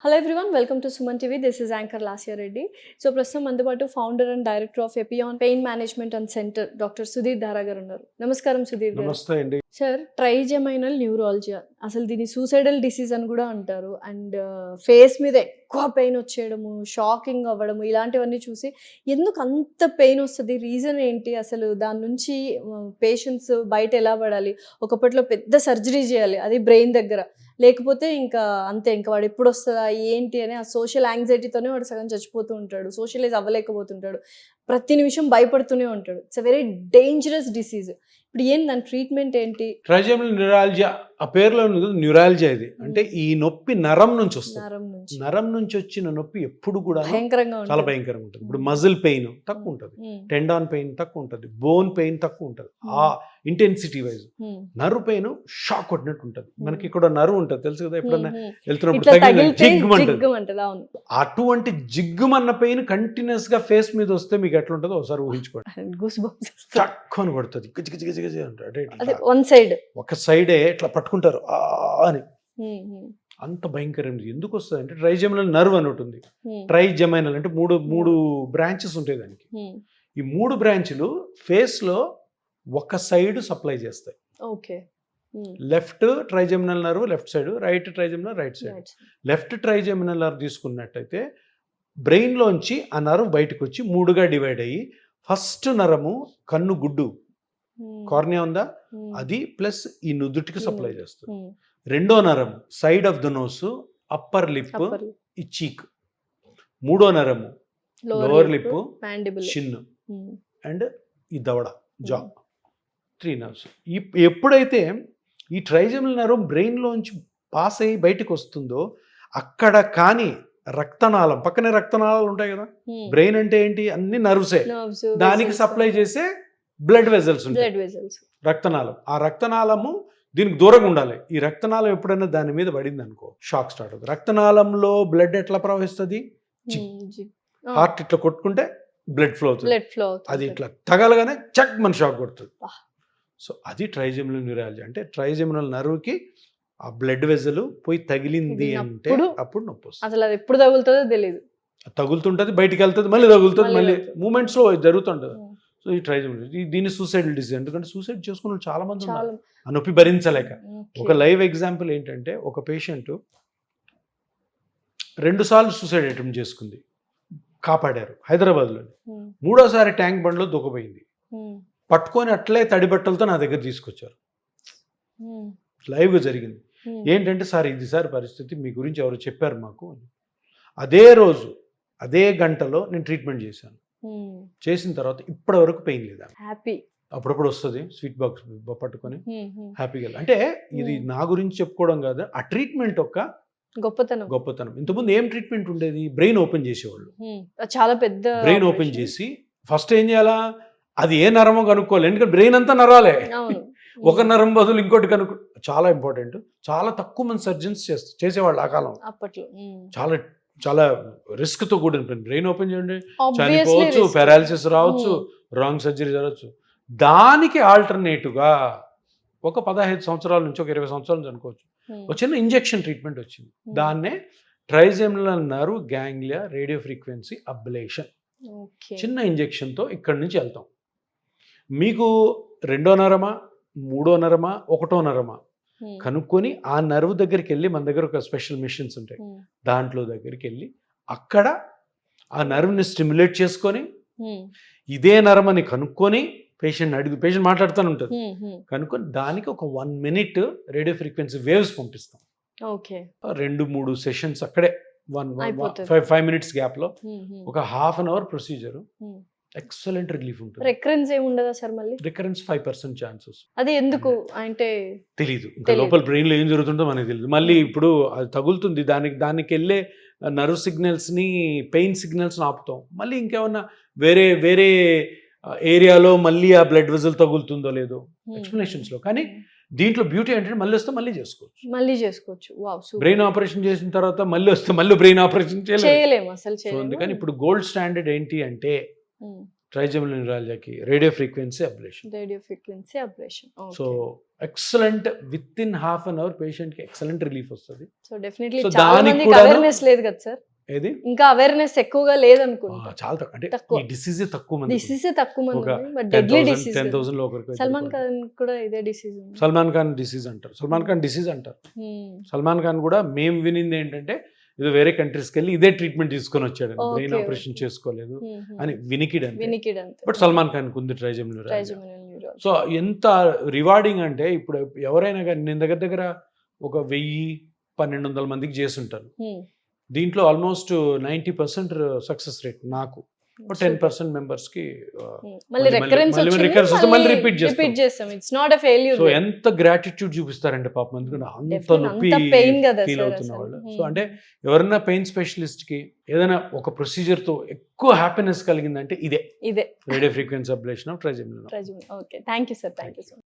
Hello everyone, welcome to Suman TV. This is Anchor Lasya Reddy. So ప్రస్తుతం మనతో పాటు founder and director of Epione pain management and centre doctor Sudheer దారా గారు ఉన్నారు. నమస్కారం సుధీర్ గారు. నమస్తే అండి. సార్, ట్రైజెమైనల్ న్యూరాలజియా, అసలు దీన్ని సూసైడల్ డిసీజ్ అని కూడా అంటారు. అండ్ ఫేస్ మీద ఎక్కువ పెయిన్ వచ్చేయడము, షాకింగ్ అవ్వడము, ఇలాంటివన్నీ చూసి ఎందుకు అంత పెయిన్ వస్తుంది, రీజన్ ఏంటి, అసలు దాని నుంచి పేషెంట్స్ బయట ఎలా పడాలి, ఒకప్పట్లో పెద్ద సర్జరీ చేయాలి అది బ్రెయిన్ దగ్గర, లేకపోతే ఇంకా అంతే, ఇంకా వాడు ఎప్పుడు వస్తుందా ఏంటి అని ఆ సోషల్ యాంగ్జైటీతోనే వాడు సగం చచ్చిపోతూ ఉంటాడు, సోషలైజ్ అవ్వలేకపోతుంటాడు, ప్రతి నిమిషం భయపడుతూనే ఉంటాడు. It's a very dangerous disease. ఇప్పుడు ఏం దాని ట్రీట్మెంట్ ఏంటి? ట్రైజెమినల్ న్యూరాలజియా, ఆ పేరులో న్యూరాలజియా ఇది అంటే ఈ నొప్పి నరం నుంచి వస్తుంది. నరం నుంచి వచ్చిన నొప్పి ఎప్పుడు కూడా భయంకరంగా చాలా భయంకరంగా ఉంటుంది. ఇప్పుడు మజిల్ పెయిన్ తక్కువ ఉంటుంది, టెండాన్ పెయిన్ తక్కువ ఉంటుంది, బోన్ పెయిన్ తక్కువ ఉంటుంది ఆ intensity wise. Nerve pain shock కొట్టినట్టు ఉంటుంది. మనకి ఇక్కడ నర్వ్ ఉంటుంది తెలుసు కదా, ఎప్పుడన్నా వెళ్తున్నప్పుడు జిగ్గుమంటది. అటువంటి జిగ్గుమన్న పెయిన్ కంటిన్యూస్ గా ఫేస్ మీద వస్తే మీకు ఎట్లా ఉంటుందో ఒకసారి ఊహించుకోండి. చక్కని కొడుతుంది, వన్ సైడ్, ఒక సైడే ఇట్లా పట్టుకుంటారు అని, అంత భయంకరం. ఎందుకు వస్తుంది అంటే ట్రైజెమినల్ నర్వ్ అని ఉంటుంది. ట్రైజెమైనల్ అంటే మూడు బ్రాంచెస్ ఉంటాయి దానికి. ఈ మూడు బ్రాంచ్లు ఫేస్ లో ఒక సైడ్ సప్లై చేస్తాయి. Left trigeminal nerve left side, right trigeminal right side. Left trigeminal nerve తీసుకున్నట్టయితే బ్రెయిన్ లోంచి ఆ నర్వ్ బయటకు వచ్చి మూడుగా డివైడ్ అయ్యి, ఫస్ట్ నరము కన్ను గుడ్డు కార్నియా ఉందా అది ప్లస్ ఈ నుదుటికి సప్లై చేస్తుంది. రెండో నరం side of the nose, upper lip, ఈ చీక్. మూడో నరము లోవర్ లిప్, చిన్ అండ్ ఈ దవడ, జా. 3 నర్వ్స్. ఎప్పుడైతే ఈ ట్రైజెమినల్ నర్వ్ బ్రెయిన్ లోంచి పాస్ అయ్యి బయటకు వస్తుందో అక్కడ కానీ రక్తనాళం, పక్కనే రక్తనాళాలు ఉంటాయి కదా, బ్రెయిన్ అంటే ఏంటి అన్ని నర్వ్సే, దానికి సప్లై చేసే బ్లడ్ వెజల్స్ ఉంటాయి, రక్తనాళం. ఆ రక్తనాళము దీనికి దూరంగా ఉండాలి. ఈ రక్తనాళం ఎప్పుడైనా దాని మీద పడింది అనుకో షాక్ స్టార్ట్ అవుతుంది. రక్తనాళంలో బ్లడ్ ఎట్లా ప్రవహిస్తుంది, హార్ట్ ఇట్లా కొట్టుకుంటే బ్లడ్ ఫ్లో అవుతుంది, అది ఇట్లా తగలగానే చక్ మన షాక్ కొడుతుంది. సో అది ట్రైజెమినల్ న్యూరాలజీ అంటే ట్రైజెమినల్ నర్వ్కి ఆ బ్లడ్ వెజల్ పోయి తగిలింది అంటే అప్పుడు నొప్పి వస్తుంది. అసలు అది ఎప్పుడు తగులుతుందో తెలియదు, తగులుతుంటది, బయటికి వెళ్తుంది, మళ్ళీ తగులుతుంది, మళ్ళీ మూమెంట్స్ లో జరుగుతుంటది. సో ఈ ట్రైజెమినల్ దీన్ని సూసైడల్ డిసీజ్, ఎందుకంటే సూసైడ్ చేసుకున్న చాలా మంది ఉన్నారు ఆ నొప్పి భరించలేక. ఒక లైవ్ ఎగ్జాంపుల్ ఏంటంటే, ఒక పేషెంట్ 2 సార్లు సూసైడ్ అటెంప్ట్ చేసుకుంది, కాపాడారు హైదరాబాద్లో. 3వ ట్యాంక్ బండ్లో దూకపోయింది, పట్టుకొని అట్లే తడి బట్టలతో నా దగ్గర తీసుకొచ్చారు. లైవ్గా జరిగింది. ఏంటంటే, సార్ ఇది సార్ పరిస్థితి, మీ గురించి ఎవరు చెప్పారు మాకు అని. అదే రోజు అదే గంటలో నేను ట్రీట్మెంట్ చేశాను. చేసిన తర్వాత ఇప్పటి వరకు పెయిన్ లేదా, హ్యాపీ. అప్పుడప్పుడు వస్తుంది స్వీట్ బాక్స్ పట్టుకొని హ్యాపీగా. అంటే ఇది నా గురించి చెప్పుకోవడం కాదు, ఆ ట్రీట్మెంట్ ఒక గొప్పతనం. ఇంతకుముందు ఏం ట్రీట్మెంట్ ఉండేది, బ్రెయిన్ ఓపెన్ చేసేవాళ్ళు, చాలా పెద్ద బ్రెయిన్ ఓపెన్ చేసి ఫస్ట్ ఏం చేయాలా, అది ఏ నరమో కనుక్కోవాలి, ఎందుకంటే బ్రెయిన్ అంతా నరాలే, ఒక నరం బదులు ఇంకోటి కనుక్కో, చాలా ఇంపార్టెంట్. చాలా తక్కువ మంది సర్జన్స్ చేసేవాళ్ళు ఆ కాలం. అప్పట్లో చాలా చాలా రిస్క్ తో కూడిన పని. బ్రెయిన్ ఓపెన్ చేయండి, చనిపోవచ్చు, పారాలిసిస్ రావచ్చు, రాంగ్ సర్జరీ జరగచ్చు. దానికి ఆల్టర్నేటివ్గా ఒక 15 సంవత్సరాల నుంచి ఒక 20 సంవత్సరాల నుంచి అనుకోవచ్చు, ఒక చిన్న ఇంజెక్షన్ ట్రీట్మెంట్ వచ్చింది. దాన్నే trigeminal nerve ganglia radio frequency ablation. చిన్న ఇంజెక్షన్తో ఇక్కడి నుంచి వెళ్తాం. మీకు 2వ నరమా 3వ నరమా 1వ నరమా కనుక్కొని ఆ నర్వ్ దగ్గరికి వెళ్ళి, మన దగ్గర ఒక స్పెషల్ మెషిన్స్ ఉంటాయి, దాంట్లో దగ్గరికి వెళ్ళి అక్కడ ఆ నర్వ్ని స్టిమ్యులేట్ చేసుకొని ఇదే నరం అని కనుక్కొని పేషెంట్ మాట్లాడుతూనే ఉంటుంది, కనుక్కొని దానికి ఒక 1 minute రేడియో ఫ్రీక్వెన్సీ వేవ్స్ పంపిస్తాం. 2-3 సెషన్స్ అక్కడే 5 minutes గ్యాప్లో ఒక ½ an hour procedure. Excellent relief ఉంటుంది. రికరెన్స్ ఏమి ఉండదా సార్? మళ్ళీ రికరెన్స్ 5% ఛాన్సెస్. అది ఎందుకు అంటే తెలీదు, ఇంకా లోపల బ్రెయిన్ లో ఏం జరుగుతుందో మనకి తెలియదు. మళ్ళీ ఇప్పుడు అది తగులుతుంది, దానికి వెళ్ళే నర్వ్ సిగ్నల్స్ ని, పెయిన్ సిగ్నల్స్ ఆపుతాం. మళ్ళీ ఇంకేమన్నా వేరే ఏరియాలో మళ్ళీ ఆ బ్లడ్ వెజల్ తగులుతుందో లేదో ఎక్స్ప్లెనేషన్స్ లో. కానీ దీంట్లో బ్యూటీ ఏంటంటే మళ్ళీ వస్తే మళ్ళీ చేసుకోవచ్చు. బ్రెయిన్ ఆపరేషన్ చేసిన తర్వాత మళ్ళీ వస్తే మళ్ళీ బ్రెయిన్ ఆపరేషన్ చేయలేము అసలు. అందుకని ఇప్పుడు గోల్డ్ స్టాండర్డ్ ఏంటి అంటే ట్రైజెమినల్ న్యూరాలజీకి radio frequency ablation. Radio frequency ablation. So excellent within half an hour patient కి ఎక్సలెంట్ రిలీఫ్ వస్తుంది. సో డెఫినెట్లీ So చాలా దానికి మందికి కూడాను- అవేర్నెస్ లేదు కదా సార్, ఏది ఇంకా అవేర్నెస్ ఎక్కువగా లేదనుకుంటా. చాలా తక్కువ, అంటే తక్కువ. ఈ డిసీజ్ తక్కువ మంది, డిసీజ్ తక్కువ మంది ఒక ఉంది, బట్ డెడ్లీ డిసీజ్. 10,000 లో ఒకరికి. సల్మాన్ ఖాన్ కూడా ఇదే డిసీజ్ ఉంది. సల్మాన్ ఖాన్ డిసీజ్ అంటారు, సల్మాన్ ఖాన్ డిసీజ్ అంటారు. సల్మాన్ ఖాన్ కూడా మేము వినింది ఏంటంటే ఇది వేరే కంట్రీస్కి వెళ్ళి ఇదే ట్రీట్మెంట్ తీసుకొని వచ్చాడు, బ్రెయిన్ Okay, ఆపరేషన్ okay. చేసుకోలేదు అని వినికిడ్ అంతే. వినికిడ్ అంతే. బట్ సల్మాన్ ఖాన్ ఉంది trigeminal neurology. Trigeminal neurology. So ఎంత రివార్డింగ్ అంటే ఇప్పుడు ఎవరైనా కానీ నేను దగ్గర ఒక 1000-1200 మందికి చేస్తుంటాను. దీంట్లో ఆల్మోస్ట్ 90% సక్సెస్ రేట్ నాకు, 10% మెంబర్స్ కి మళ్ళీ రికరెన్స్ recurrence వస్తే మళ్ళీ repeat చేస్తాం. It's not a failure. So ఎంత గ్రాటిట్యూడ్ చూపిస్తారంటే పాపం, ఎందుకంటే అంత నొప్పి పెయిన్ కదా ఫీల్ సార్ అవుతున్న అసలు. వాళ్ళు. సో అంటే ఎవరైనా పెయిన్ స్పెషలిస్ట్ కి ఏదైనా ఒక ప్రొసీజర్ తో ఎక్కువ హ్యాపీనెస్ కలిగిందంటే ఇదే ఇదే radio frequency ablation of trigeminal. Okay, thank you sir, thank you so much.